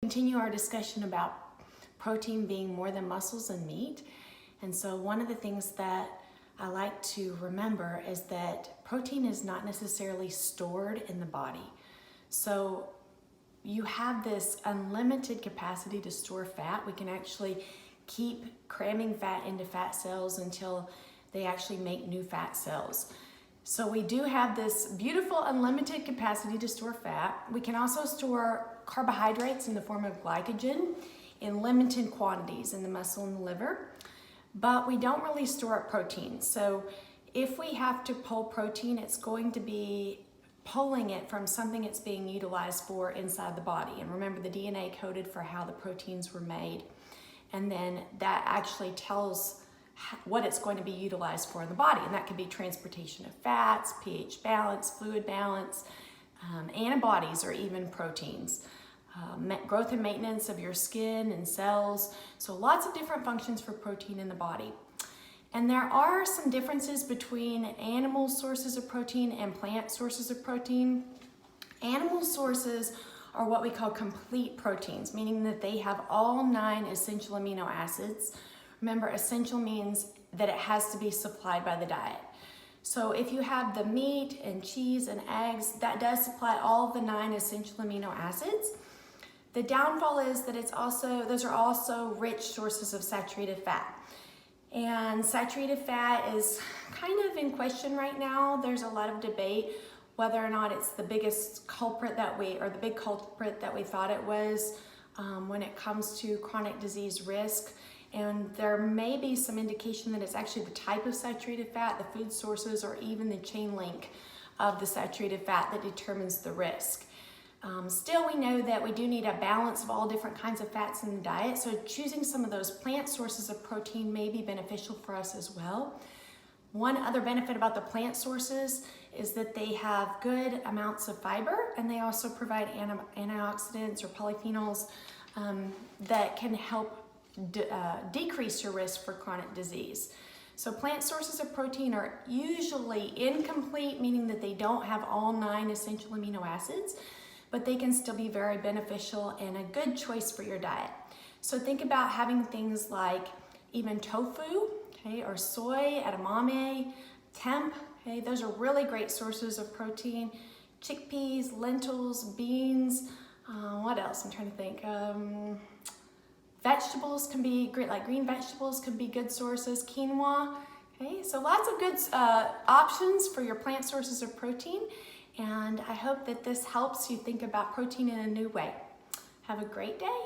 continue our discussion about protein being more than muscles and meat. And so one of the things that I like to remember is that protein is not necessarily stored in the body. So you have this unlimited capacity to store fat. We can actually keep cramming fat into fat cells until they actually make new fat cells. So we do have this beautiful unlimited capacity to store fat. We can also store carbohydrates in the form of glycogen in limited quantities in the muscle and the liver, but we don't really store up protein. So if we have to pull protein, it's going to be pulling it from something it's being utilized for inside the body. And remember, the DNA coded for how the proteins were made. And then that actually tells what it's going to be utilized for in the body. And that could be transportation of fats, pH balance, fluid balance, antibodies, or even proteins. Growth and maintenance of your skin and cells. So lots of different functions for protein in the body. And there are some differences between animal sources of protein and plant sources of protein. Animal sources are what we call complete proteins, meaning that they have all 9 essential amino acids. Remember, essential means that it has to be supplied by the diet. So if you have the meat and cheese and eggs, that does supply all the 9 essential amino acids. The downfall is that those are also rich sources of saturated fat. And saturated fat is kind of in question right now. There's a lot of debate whether or not it's the biggest culprit the big culprit that we thought it was when it comes to chronic disease risk. And there may be some indication that it's actually the type of saturated fat, the food sources, or even the chain link of the saturated fat that determines the risk. Still, we know that we do need a balance of all different kinds of fats in the diet, so choosing some of those plant sources of protein may be beneficial for us as well. One other benefit about the plant sources is that they have good amounts of fiber, and they also provide antioxidants or polyphenols that can help decrease your risk for chronic disease. So plant sources of protein are usually incomplete, meaning that they don't have all 9 essential amino acids, but they can still be very beneficial and a good choice for your diet. So think about having things like even tofu, okay, or soy, edamame, temp, okay, those are really great sources of protein. Chickpeas, lentils, beans, what else? I'm trying to think. Vegetables can be great, like green vegetables can be good sources, quinoa. Okay, so lots of good options for your plant sources of protein. And I hope that this helps you think about protein in a new way. Have a great day.